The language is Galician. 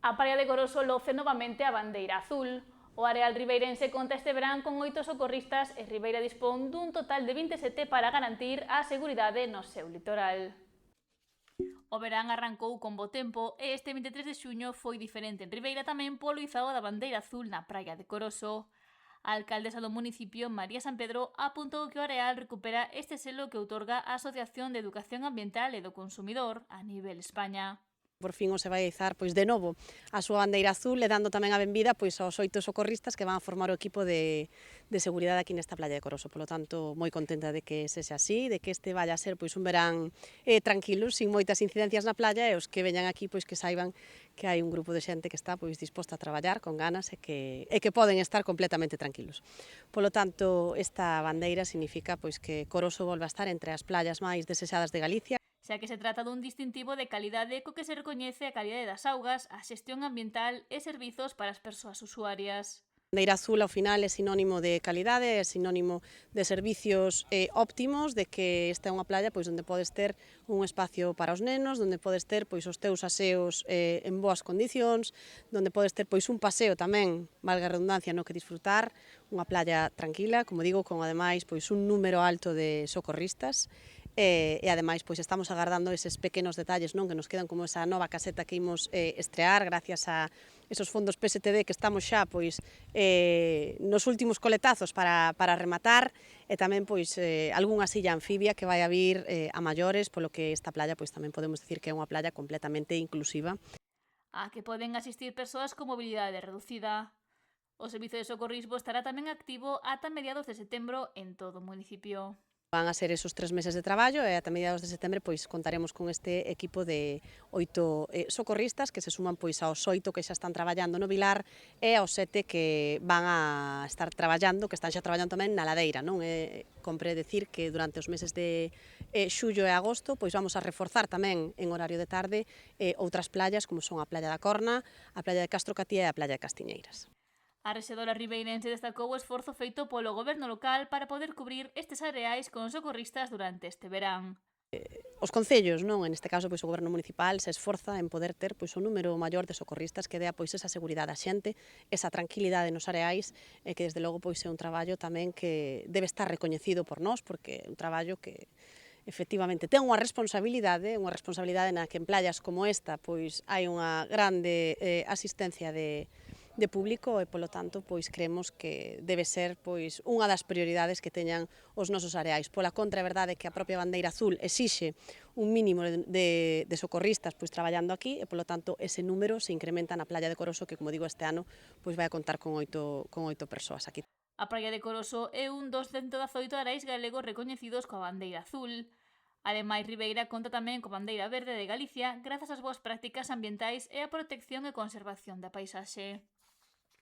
A praia de Coroso loce novamente a bandeira azul. O areal ribeirense conta este verán con 8 socorristas e Ribeira dispón dun total de 27 para garantir a seguridade no seu litoral. O verán arrancou con bo tempo e este 23 de xuño foi diferente en Ribeira tamén polo izado da bandeira azul na praia de Coroso. A alcaldesa do municipio, María San Pedro, apuntou que o areal recupera este selo que outorga a Asociación de Educación Ambiental e do Consumidor a nivel España. Por fin se vai izar de novo a súa bandeira azul e dando tamén a benvida aos 8 socorristas que van a formar o equipo de seguridade aquí nesta playa de Coroso. Polo tanto, moi contenta de que sexa así, de que este vaya a ser un verán tranquilo, sin moitas incidencias na playa e os que veñan aquí que saiban que hai un grupo de xente que está disposta a traballar con ganas e que poden estar completamente tranquilos. Polo tanto, esta bandeira significa que Coroso volva a estar entre as playas máis desexadas de Galicia, xa que se trata dun distintivo de calidade co que se recoñece a calidade das augas, a xestión ambiental e servizos para as persoas usuarias. A bandeira azul ao final é sinónimo de calidade, é sinónimo de servicios óptimos, de que esta é unha playa onde podes ter un espacio para os nenos, onde podes ter os teus aseos en boas condicións, onde podes ter un paseo tamén, valga a redundancia, no que disfrutar, unha playa tranquila, como digo, con ademais un número alto de socorristas, e ademais estamos agardando eses pequenos detalles que nos quedan, como esa nova caseta que imos estrear gracias a esos fondos PSTD que estamos xa nos últimos coletazos para rematar, e tamén algunha silla anfibia que vai a vir a maiores, polo que esta playa tamén podemos decir que é unha playa completamente inclusiva. A que poden asistir persoas con mobilidade reducida. O servizo de socorrismo estará tamén activo ata mediados de setembro en todo o municipio. Van a ser esos 3 meses de traballo e ata mediados de setembro contaremos con este equipo de 8 socorristas que se suman aos 8 que xa están traballando no Vilar e aos 7 que van a estar traballando, que están xa traballando tamén na ladeira. Compre decir que durante os meses de xullo e agosto vamos a reforzar tamén en horario de tarde outras playas como son a Playa da Corna, a Playa de Castro Catía e a Playa de Castiñeiras. A rexedora ribeirense destacou o esforzo feito polo goberno local para poder cubrir estes areais con socorristas durante este verán. Os concellos, en este caso o goberno municipal, se esforza en poder ter un número maior de socorristas que dea esa seguridade á xente, esa tranquilidade nos areais e que desde logo é un traballo tamén que debe estar recoñecido por nós, porque é un traballo que efectivamente ten unha responsabilidade na que en playas como esta hai unha grande asistencia de público e, polo tanto, creemos que debe ser unha das prioridades que teñan os nosos areais. Pola contra, é verdade que a propia bandeira azul exixe un mínimo de socorristas traballando aquí e, polo tanto, ese número se incrementa na playa de Coroso que, como digo, este ano vai a contar con 8 persoas aquí. A praia de Coroso é un dos 118 areais galegos recoñecidos coa bandeira azul. Ademais, Ribeira conta tamén coa bandeira verde de Galicia grazas ás boas prácticas ambientais e a protección e conservación da paisaxe.